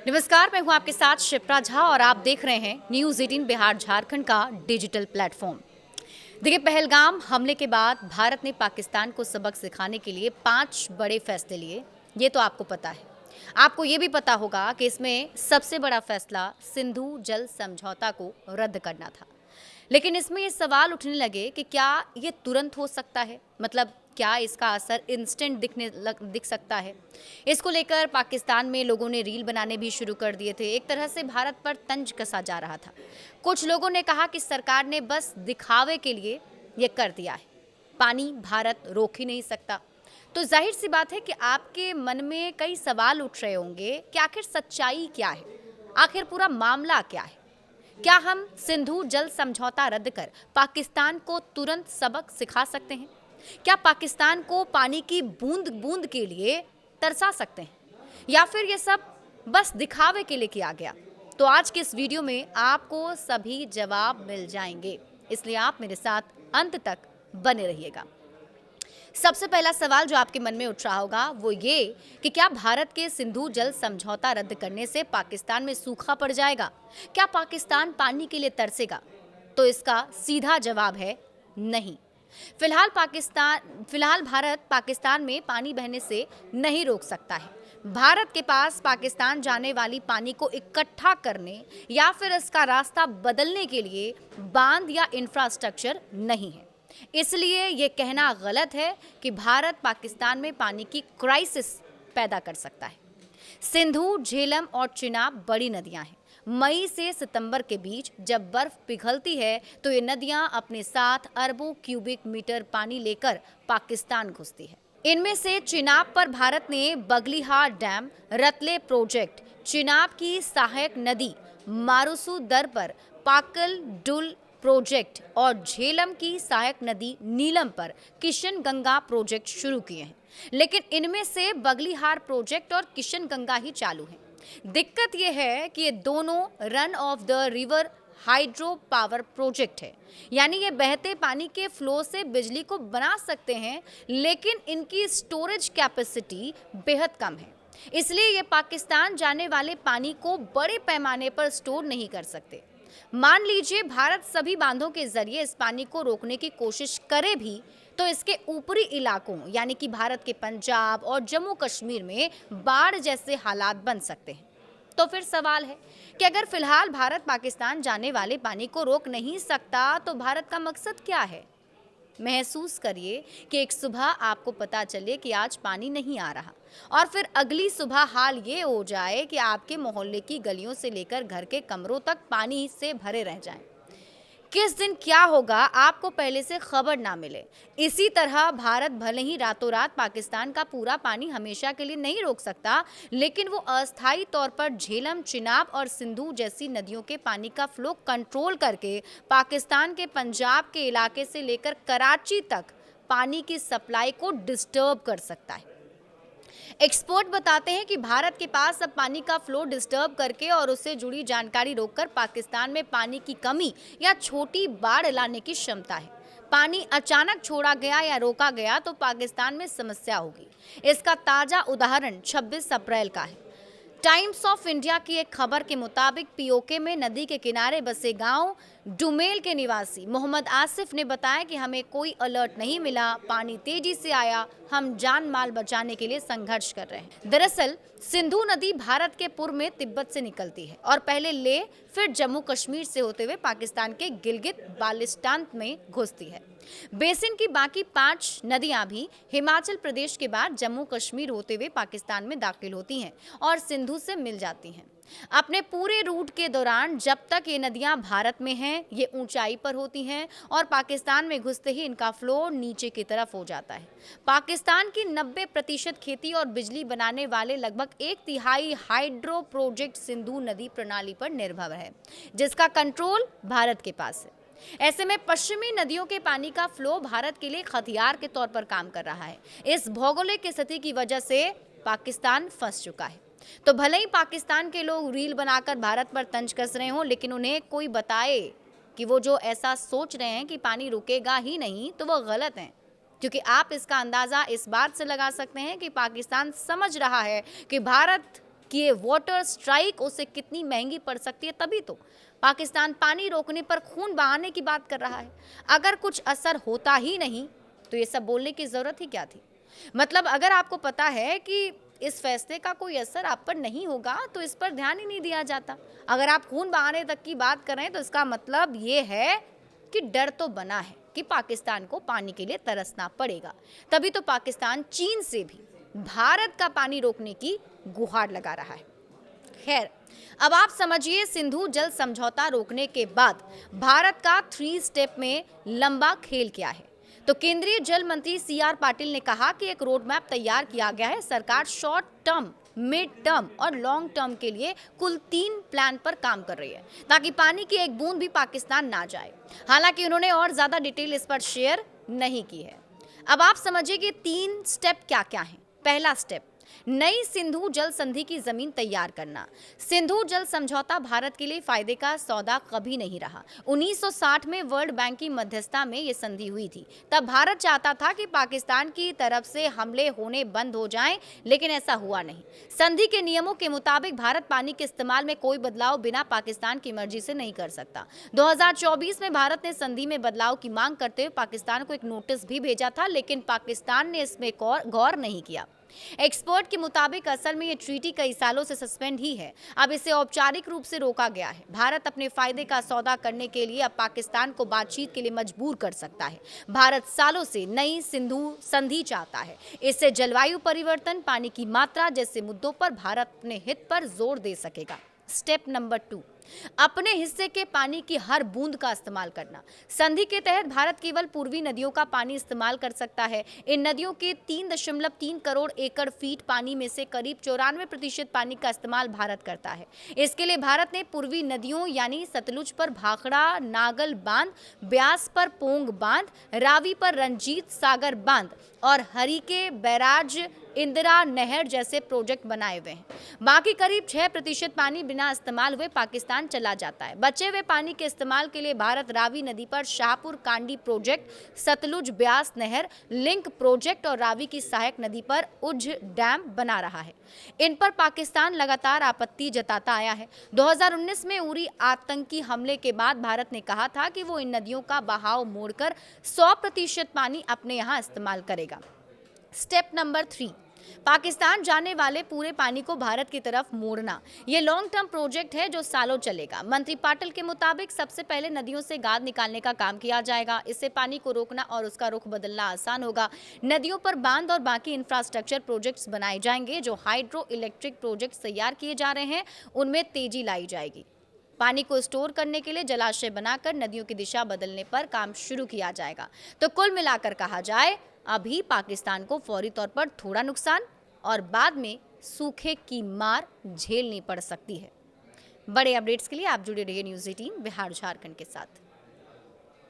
नमस्कार, मैं हूं आपके साथ शिप्रा झा और आप देख रहे हैं न्यूज़ 18 बिहार झारखंड का डिजिटल प्लेटफॉर्म। देखिए, पहलगाम हमले के बाद भारत ने पाकिस्तान को सबक सिखाने के लिए 5 बड़े फैसले लिए। ये तो आपको पता है। आपको ये भी पता होगा कि इसमें सबसे बड़ा फैसला सिंधु जल समझौता को रद्द करना था। लेकिन इसमें ये सवाल उठने लगे कि क्या ये तुरंत हो सकता है? मतलब क्या इसका असर इंस्टेंट दिख सकता है? इसको लेकर पाकिस्तान में लोगों ने रील बनाने भी शुरू कर दिए थे। एक तरह से भारत पर तंज कसा जा रहा था। कुछ लोगों ने कहा कि सरकार ने बस दिखावे के लिए ये कर दिया है, पानी भारत रोक ही नहीं सकता। तो जाहिर सी बात है कि आपके मन में कई सवाल उठ रहे होंगे कि आखिर सच्चाई क्या है, आखिर पूरा मामला क्या है। क्या हम सिंधु जल समझौता रद्द कर पाकिस्तान को तुरंत सबक सिखा सकते हैं? क्या पाकिस्तान को पानी की बूंद बूंद के लिए तरसा सकते हैं, या फिर ये सब बस दिखावे के लिए किया गया? तो आज के इस वीडियो में आपको सभी जवाब मिल जाएंगे, इसलिए आप मेरे साथ अंत तक बने रहिएगा। सबसे पहला सवाल जो आपके मन में उठ रहा होगा वो ये कि क्या भारत के सिंधु जल समझौता रद्द करने से पाकिस्तान में सूखा पड़ जाएगा? क्या पाकिस्तान पानी के लिए तरसेगा? तो इसका सीधा जवाब है नहीं। फिलहाल भारत पाकिस्तान में पानी बहने से नहीं रोक सकता है। भारत के पास पाकिस्तान जाने वाली पानी को इकट्ठा करने या फिर इसका रास्ता बदलने के लिए बांध या इंफ्रास्ट्रक्चर नहीं है। इसलिए ये कहना गलत है कि भारत पाकिस्तान में पानी की क्राइसिस पैदा कर सकता है। सिंधु, झेलम और चिनाब बड़ी नदियां हैं। मई से सितंबर के बीच जब बर्फ पिघलती है तो ये नदियां अपने साथ अरबों क्यूबिक मीटर पानी लेकर पाकिस्तान घुसती है। इनमें से चिनाब पर भारत ने बगलीहार डैम, रतले प्रोजेक्ट, चिनाब की सहायक नदी मारुसू दर पर पाकल डुल प्रोजेक्ट और झेलम की सहायक नदी नीलम पर किशन गंगा प्रोजेक्ट शुरू किए हैं। लेकिन इनमें से बगलीहार प्रोजेक्ट और किशन गंगा ही चालू हैं। दिक्कत यह है कि ये दोनों run of the river hydro power project है, यानी ये बहते पानी के फ्लो से बिजली को बना सकते हैं, लेकिन इनकी स्टोरेज कैपेसिटी बेहद कम है। इसलिए ये पाकिस्तान जाने वाले पानी को बड़े पैमाने पर स्टोर नहीं कर सकते। मान लीजिए भारत सभी बांधों के जरिए इस पानी को रोकने की कोशिश करे भी, तो इसके ऊपरी इलाकों यानी कि भारत के पंजाब और जम्मू कश्मीर में बाढ़ जैसे हालात बन सकते हैं। तो फिर सवाल है कि अगर फिलहाल भारत पाकिस्तान जाने वाले पानी को रोक नहीं सकता तो भारत का मकसद क्या है? महसूस करिए कि एक सुबह आपको पता चले कि आज पानी नहीं आ रहा और फिर अगली सुबह हाल ये हो जाए कि आपके मोहल्ले की गलियों से लेकर घर के कमरों तक पानी से भरे रह जाएं। किस दिन क्या होगा आपको पहले से खबर ना मिले। इसी तरह भारत भले ही रातों रात पाकिस्तान का पूरा पानी हमेशा के लिए नहीं रोक सकता, लेकिन वो अस्थायी तौर पर झेलम, चिनाब और सिंधु जैसी नदियों के पानी का फ्लो कंट्रोल करके पाकिस्तान के पंजाब के इलाके से लेकर कराची तक पानी की सप्लाई को डिस्टर्ब कर सकता है। एक्सपर्ट बताते हैं कि भारत के पास अब पानी का फ्लो डिस्टर्ब करके और उससे जुड़ी जानकारी रोककर पाकिस्तान में पानी की कमी या छोटी बाढ़ लाने की क्षमता है। पानी अचानक छोड़ा गया या रोका गया तो पाकिस्तान में समस्या होगी। इसका ताजा उदाहरण 26 अप्रैल का है। टाइम्स ऑफ इंडिया की एक खबर के मुताबिक पीओके में नदी के किनारे बसे गांव डुमेल के निवासी मोहम्मद आसिफ ने बताया कि हमें कोई अलर्ट नहीं मिला, पानी तेजी से आया, हम जान माल बचाने के लिए संघर्ष कर रहे हैं। दरअसल सिंधु नदी भारत के पूर्व में तिब्बत से निकलती है और पहले लेह फिर जम्मू कश्मीर से होते हुए पाकिस्तान के गिलगित बाल्टिस्तान में घुसती है। बेसिन की बाकी 5 नदियां भी हिमाचल प्रदेश के बाद जम्मू कश्मीर होते हुए पाकिस्तान में दाखिल होती हैं और सिंधु से मिल जाती हैं। अपने पूरे रूट के दौरान जब तक ये नदियां भारत में हैं, ये ऊंचाई पर होती हैं और पाकिस्तान में घुसते ही इनका फ्लो नीचे की तरफ हो जाता है। पाकिस्तान की 90% खेती और बिजली बनाने वाले लगभग 1/3 हाइड्रो प्रोजेक्ट सिंधु नदी प्रणाली पर निर्भर है, जिसका कंट्रोल भारत के पास है। ऐसे में पश्चिमी नदियों के पानी का फ्लो भारत के लिए एक हथियार के तौर पर काम कर रहा है। इस भौगोलिक स्थिति की वजह से पाकिस्तान फंस चुका है। तो भले ही पाकिस्तान के लोग रील बनाकर भारत पर तंज कस रहे हों, लेकिन उन्हें कोई बताए कि वो जो ऐसा सोच रहे हैं कि पानी रुकेगा ही नहीं, तो वो गलत हैं। क्योंकि आप इसका अंदाज़ा इस बात से लगा सकते हैं कि पाकिस्तान समझ रहा है कि भारत कि ये वाटर स्ट्राइक उसे कितनी महंगी पड़ सकती है, तभी तो पाकिस्तान पानी रोकने पर खून बहाने की बात कर रहा है। अगर कुछ असर होता ही नहीं तो ये सब बोलने की जरूरत ही क्या थी। मतलब अगर आपको पता है कि इस फैसले का कोई असर आप पर नहीं होगा तो इस पर ध्यान ही नहीं दिया जाता। अगर आप खून बहाने तक की बात करें तो इसका मतलब ये है कि डर तो बना है कि पाकिस्तान को पानी के लिए तरसना पड़ेगा। तभी तो पाकिस्तान चीन से भी भारत का पानी रोकने की गुहार लगा रहा है। खैर, अब आप समझिए सिंधु जल समझौता रोकने के बाद भारत का 3 स्टेप में लंबा खेल क्या है। तो केंद्रीय जल मंत्री CR पाटिल ने कहा कि एक रोड मैप तैयार किया गया है। सरकार शॉर्ट टर्म, मिड टर्म और लॉन्ग टर्म के लिए कुल 3 प्लान पर काम कर रही है ताकि पानी की एक बूंद भी पाकिस्तान ना जाए। हालांकि उन्होंने और ज्यादा डिटेल इस पर शेयर नहीं की है। अब आप समझिए कि 3 स्टेप क्या क्या हैं। पहला स्टेप, नई सिंधु जल संधि की जमीन तैयार करना। सिंधु जल समझौता भारत के लिए फायदे का सौदा कभी नहीं रहा। 1960 में वर्ल्ड बैंक की मध्यस्थता में यह संधि हुई थी। तब भारत चाहता था कि पाकिस्तान की तरफ से हमले होने बंद हो जाएं, लेकिन ऐसा हुआ नहीं। संधि के नियमों के मुताबिक भारत पानी के इस्तेमाल में कोई बदलाव बिना पाकिस्तान की मर्जी से नहीं कर सकता। 2024 में भारत ने संधि में बदलाव की मांग करते हुए पाकिस्तान को एक नोटिस भी भेजा था, लेकिन पाकिस्तान ने इसमें गौर नहीं किया। एक्सपर्ट के मुताबिक असल में ये ट्रीटी कई सालों से सस्पेंड ही है। अब इसे औपचारिक रूप से रोका गया है। भारत अपने फायदे का सौदा करने के लिए अब पाकिस्तान को बातचीत के लिए मजबूर कर सकता है। भारत सालों से नई सिंधु संधि चाहता है। इससे जलवायु परिवर्तन, पानी की मात्रा जैसे मुद्दों पर भारत अपने हित पर जोर दे सकेगा। स्टेप नंबर 2, अपने हिस्से के पानी की हर बूंद का इस्तेमाल करना। संधि के तहत भारत केवल पूर्वी नदियों का पानी इस्तेमाल कर सकता है। इन नदियों के 3.3 करोड़ एकड़ फीट पानी में से करीब 94% पानी का इस्तेमाल भारत करता है। इसके लिए भारत ने पूर्वी नदियों यानी सतलुज पर भाखड़ा नागल बांध, ब्यास पर पोंग बांध, रावी पर रंजीत सागर बांध और हरिके बैराज, इंदिरा नहर जैसे प्रोजेक्ट बनाए हुए हैं। बाकी करीब 6% पानी बिना इस्तेमाल हुए पाकिस्तान चला जाता है। बचे हुए पानी के इस्तेमाल के लिए भारत रावी नदी पर शाहपुर कांडी प्रोजेक्ट, सतलुज ब्यास नहर लिंक प्रोजेक्ट और रावी की सहायक नदी पर उज्ज डैम बना रहा है। इन पर पाकिस्तान लगातार आपत्ति जताता आया है। 2019 में उरी आतंकी हमले के बाद भारत ने कहा था कि वो इन नदियों का बहाव मोड़कर 100% पानी अपने यहाँ इस्तेमाल करेगा। स्टेप नंबर 3, पाकिस्तान जाने वाले पूरे पानी को भारत की तरफ मोड़ना। ये लॉन्ग टर्म प्रोजेक्ट है जो सालों चलेगा। मंत्री पाटिल के मुताबिक सबसे पहले नदियों से गाद निकालने का काम किया जाएगा। इससे पानी को रोकना और उसका रुख बदलना आसान होगा। नदियों पर बांध और बाकी इंफ्रास्ट्रक्चर प्रोजेक्ट्स बनाए जाएंगे। जो हाइड्रो इलेक्ट्रिक प्रोजेक्ट्स तैयार किए जा रहे हैं उनमें तेजी लाई जाएगी। पानी को स्टोर करने के लिए जलाशय बनाकर नदियों की दिशा बदलने पर काम शुरू किया जाएगा। तो कुल मिलाकर कहा जाए, अभी पाकिस्तान को फौरी तौर पर थोड़ा नुकसान और बाद में सूखे की मार झेलनी पड़ सकती है। बड़े अपडेट्स के लिए आप जुड़े रहिए न्यूज़ 18 बिहार झारखंड के साथ।